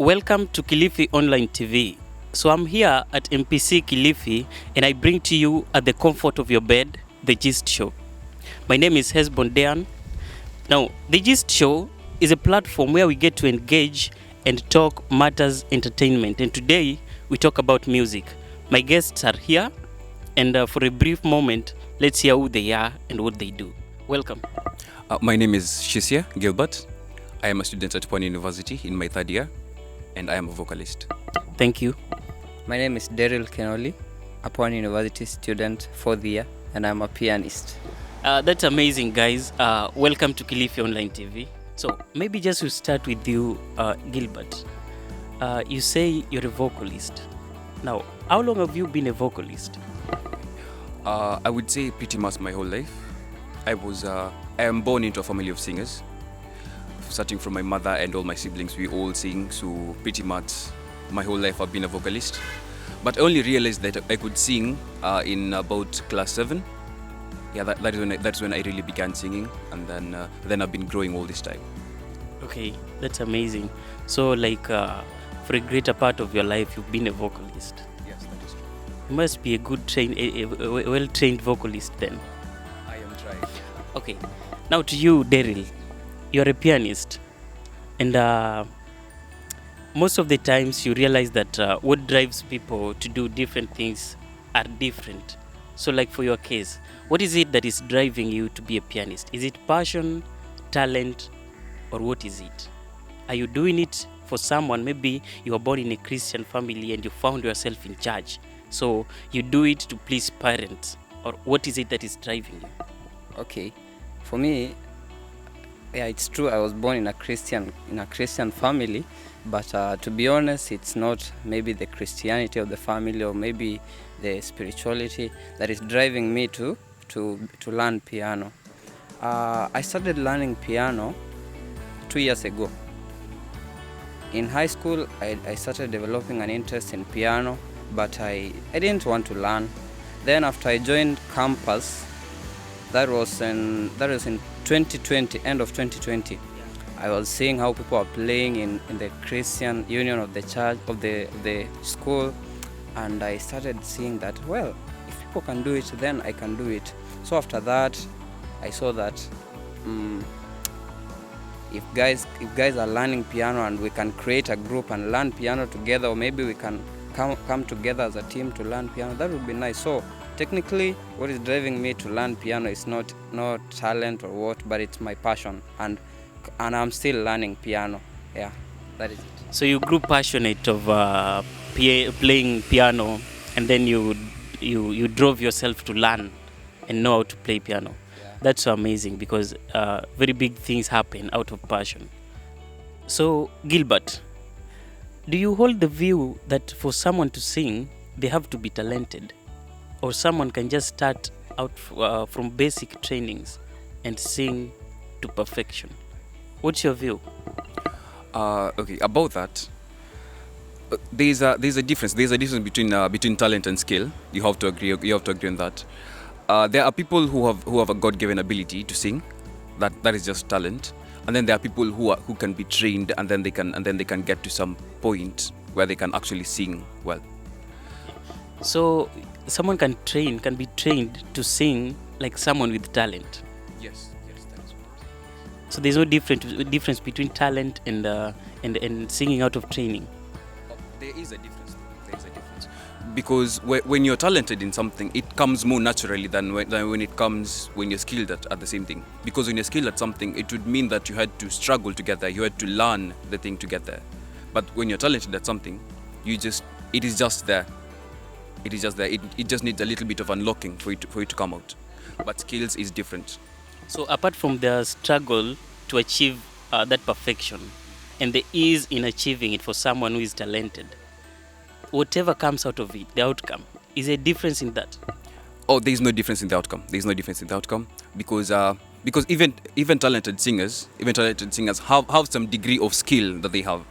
Welcome to Kilifi Online TV. So I'm here at MPC Kilifi and I bring to you at the comfort of your bed, The Gist Show. My name is Hesbon Dehan. Now, The Gist Show is a platform where we get to engage and talk matters entertainment. And today we talk about music. My guests are here and for a brief moment, let's hear who they are and what they do. Welcome. My name is Shisia Gilbert. I am a student at Pwani University in my third year, and I am a vocalist. Thank you. My name is Daryl Kenoli, a Pwani University student, fourth year, and I'm a pianist. That's amazing, guys. Welcome to Kilifi Online TV. So maybe just to start with you, Gilbert. You say you're a vocalist. Now, how long have you been a vocalist? I would say pretty much my whole life. I am born into a family of singers. Starting from my mother and all my siblings, we all sing. So pretty much my whole life I've been a vocalist. But I only realized that I could sing in about class 7. Yeah, that's when I really began singing, and then I've been growing all this time. Okay, that's amazing. So for a greater part of your life, you've been a vocalist. Yes, that is true. You must be a well-trained vocalist then. I am trying. Okay, now to you, Daryl. You're a pianist, and most of the times you realize that what drives people to do different things are different. So like for your case, what is it that is driving you to be a pianist? Is it passion, talent, or what is it? Are you doing it for someone? Maybe you were born in a Christian family and you found yourself in church, so you do it to please parents, or what is it that is driving you? Okay, for me, yeah, it's true. I was born in a Christian family, but to be honest, it's not maybe the Christianity of the family or maybe the spirituality that is driving me to learn piano. I started learning piano 2 years ago. In high school, I started developing an interest in piano, but I didn't want to learn. Then after I joined campus, that was in 2020, end of 2020. I was seeing how people are playing in the Christian union of the church, of the school, and I started seeing that, well, if people can do it, then I can do it. So after that, I saw that if guys are learning piano and we can create a group and learn piano together, or maybe we can come together as a team to learn piano, that would be nice. So technically, what is driving me to learn piano is not talent or what, but it's my passion, and I'm still learning piano. Yeah, that is it. So you grew passionate of playing piano, and then you drove yourself to learn and know how to play piano. Yeah. That's so amazing, because very big things happen out of passion. So Gilbert, do you hold the view that for someone to sing, they have to be talented? Or someone can just start out from basic trainings and sing to perfection? What's your view? Okay, about that, there's a difference. There's a difference between talent and skill. You have to agree. You have to agree on that. There are people who have a God-given ability to sing. That is just talent. And then there are people who can be trained, and then they can get to some point where they can actually sing well. So someone can be trained to sing like someone with talent. Yes, that is right. So there's no difference between talent and singing out of training. There is a difference. Because when you're talented in something, it comes more naturally than when you're skilled at the same thing. Because when you're skilled at something, it would mean that you had to struggle to get there. You had to learn the thing to get there. But when you're talented at something, it is just there. It is just there. It just needs a little bit of unlocking for it to come out. But skills is different. So apart from the struggle to achieve that perfection and the ease in achieving it for someone who is talented, whatever comes out of it, the outcome, is a difference in that? Oh, there is no difference in the outcome. Because even talented singers have some degree of skill that they have.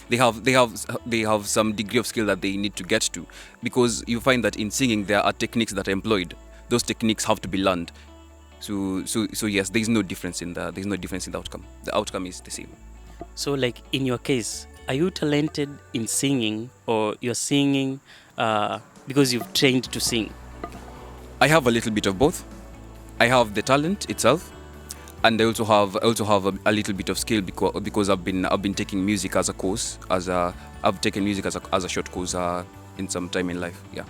They have some degree of skill that they need to get to, because you find that in singing there are techniques that are employed. Those techniques have to be learned. So yes, there's no difference in the outcome. The outcome is the same. So like in your case, are you talented in singing, or you're singing because you've trained to sing? I have a little bit of both. I have the talent itself, and I also have a little bit of skill because I've been taking music as a course, I've taken music as a short course in some time in life. Yeah.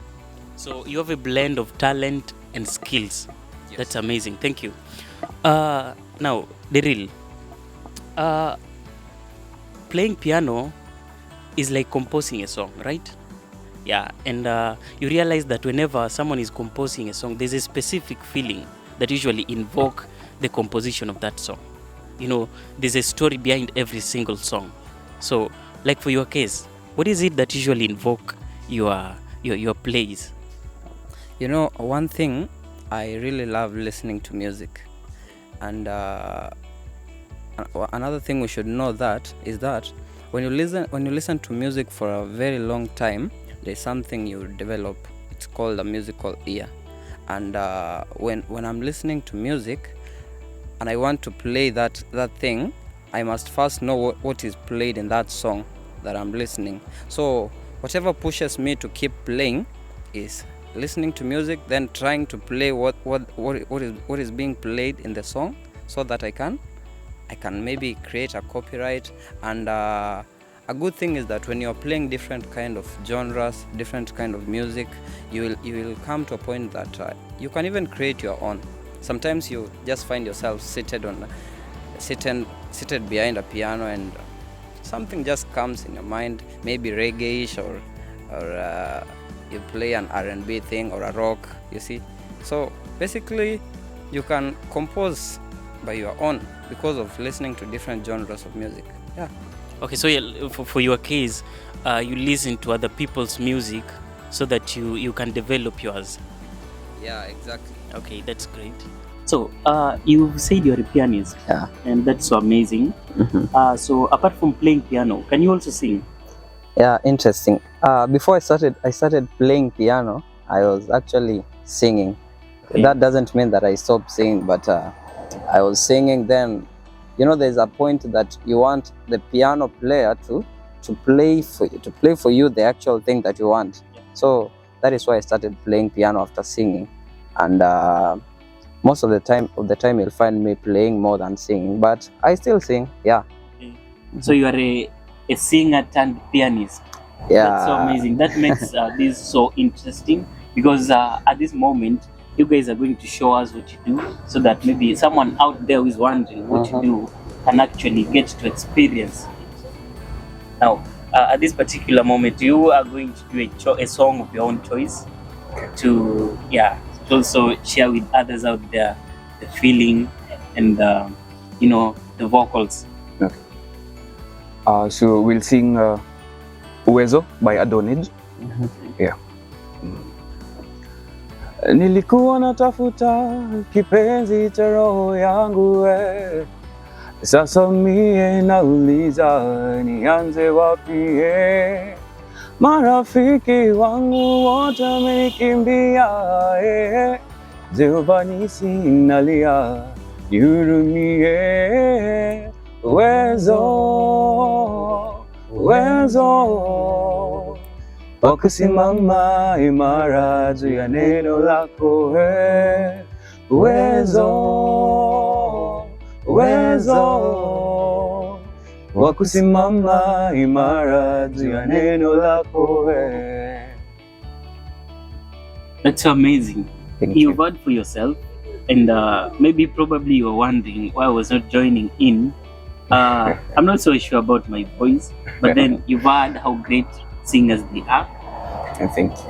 So you have a blend of talent and skills. Yes. That's amazing. Thank you. Now, Daryl, playing piano is like composing a song, right? Yeah, and you realize that whenever someone is composing a song, there's a specific feeling that usually invoke the composition of that song. You know, there's a story behind every single song. So, like for your case, what is it that usually invoke your plays? You know, one thing, I really love listening to music, and another thing we should know that is that when you listen to music for a very long time, there's something you develop. It's called a musical ear, and when I'm listening to music and I want to play that thing, I must first know what is played in that song that I'm listening. So whatever pushes me to keep playing is listening to music, then trying to play what is being played in the song, so that I can maybe create a copyright. And a good thing is that when you're playing different kind of genres, different kind of music, you will come to a point that you can even create your own. Sometimes you just find yourself seated behind a piano, and something just comes in your mind, maybe reggae-ish, or you play an R&B thing or a rock, you see. So basically you can compose by your own because of listening to different genres of music. Yeah. Okay, so yeah, for your case, you listen to other people's music so that you can develop yours. Yeah, exactly. Okay, that's great. So you've said you're a pianist, Yeah. and that's so amazing. So apart from playing piano, can you also sing? Yeah, interesting. Before I started playing piano, I was actually singing. Okay. That doesn't mean that I stopped singing, but I was singing. Then, you know, there's a point that you want the piano player to play for you the actual thing that you want. Yeah. So that is why I started playing piano after singing, and most of the time you'll find me playing more than singing, but I still sing. Yeah. Okay. So you are a singer turned pianist. Yeah. That's so amazing. That makes this so interesting, because at this moment you guys are going to show us what you do, so that maybe someone out there who is wondering what you do can actually get to experience it. Now, at this particular moment, you are going to do a song of your own choice to also share with others out there the feeling and the vocals. Okay. So we'll sing Uwezo by Adonij. Yeah. Nilikuwa natafuta kipenzi cha roho yangu we, sasa mie nauliza nianze wapi marafiki wangu wote wamenikimbia Jehova nisi nalia nihurumie uwezo wa kusimama imara juu ya neno lako uwezo wa kusimama imara juu ya neno lako That's so amazing. Thank You've you. heard for yourself, and maybe probably you were wondering why I was not joining in. I'm not so sure about my voice, but then you've heard how great singers they are. Thank you.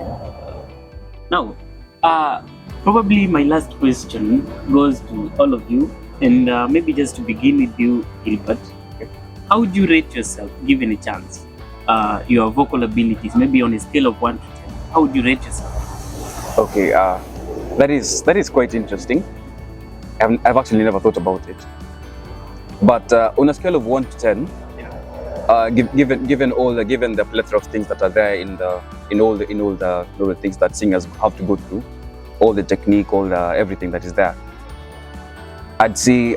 Now, probably my last question goes to all of you, and maybe just to begin with you, Gilbert. How would you rate yourself, given a chance? Your vocal abilities, maybe on a scale of 1 to 10. How would you rate yourself? Okay, that is quite interesting. I've actually never thought about it. But on a scale of 1 to 10, given the plethora of things that are there in all the things that singers have to go through, all the technique, all the everything that is there, I'd say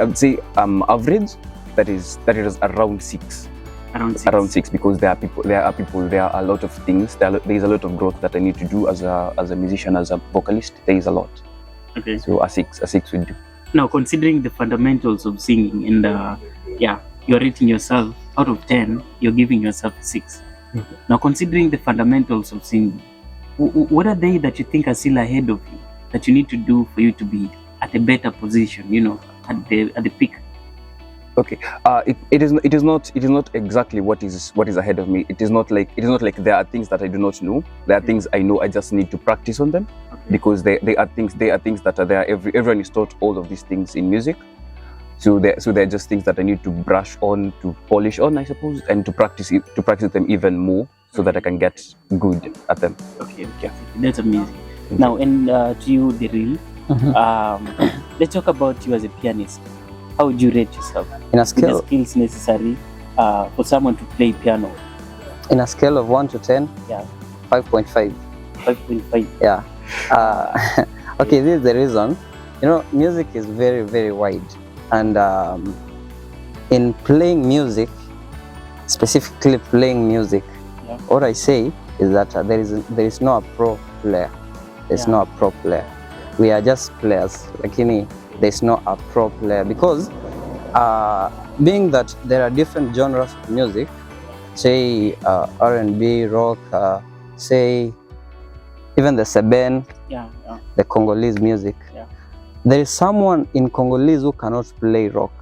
average. That is around 6. Around 6. Around 6, because there are a lot of things. There is a lot of growth that I need to do as a musician, as a vocalist. There is a lot. Okay. So a 6 would do. Now, considering the fundamentals of singing, and you're rating yourself out of 10, you're giving yourself a 6. Mm-hmm. Now, considering the fundamentals of singing, what are they that you think are still ahead of you that you need to do for you to be at a better position? At the peak. Okay. It is not exactly what is ahead of me. It is not like there are things that I do not know. There are things I know. I just need to practice on them, because they are things that are there. Everyone is taught all of these things in music. So they're just things that I need to brush on, to polish on, I suppose, and to practice them even more, so that I can get good at them. Okay. That's amazing. Now, and to you, Daryl, let's talk about you as a pianist. How would you rate yourself? In a With the scale, skills necessary for someone to play piano. in a scale of 1 to 10, Yeah. 5.5. 5.5. Yeah. Okay, this is the reason. Music is very, very wide, and in playing music, specifically playing music, what I say is that there is no pro player. There's no pro player. We are just players. Lakini there's no a pro player, because being that there are different genres of music, say R&B, rock, say even the Seben, the Congolese music. There is someone in Congolese who cannot play rock,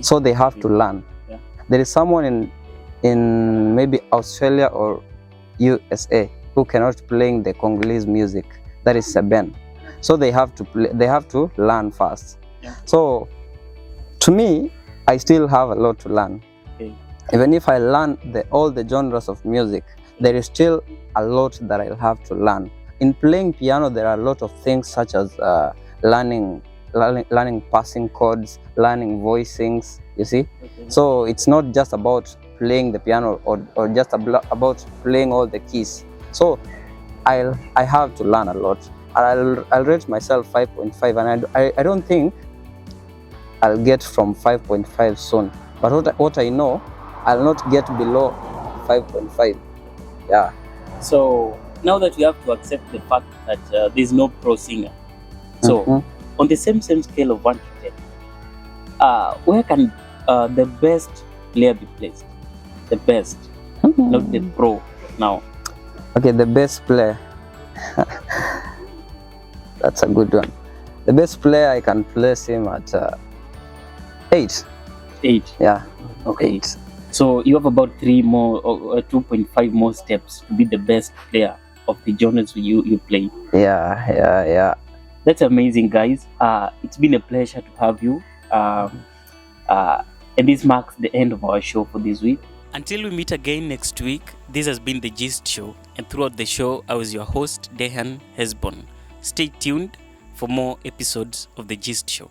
so they have to learn. There is someone in maybe Australia or USA who cannot play the Congolese music, that is Seben. So they have to learn first. So to me, I still have a lot to learn. Even if I learn all the genres of music, there is still a lot that I'll have to learn. In playing piano, there are a lot of things, such as learning passing chords, learning voicings, you see. So it's not just about playing the piano or just about playing all the keys. So I have to learn a lot. I'll rate myself 5.5, and I don't think I'll get from 5.5 soon. But what I know, I'll not get below 5.5. Yeah. So now that you have to accept the fact that there's no pro singer, so on the same scale of 1 to 10, where can the best player be placed? The best, not the pro now. Okay, the best player. That's a good one. The best player, I can place him at 8. 8? Yeah. Okay. 8. So you have about 3 more, or 2.5 more steps to be the best player of the genres you play. Yeah. That's amazing, guys. It's been a pleasure to have you. And this marks the end of our show for this week. Until we meet again next week, this has been The Gist Show. And throughout the show, I was your host, Dehan Hesbon. Stay tuned for more episodes of The Gist Show.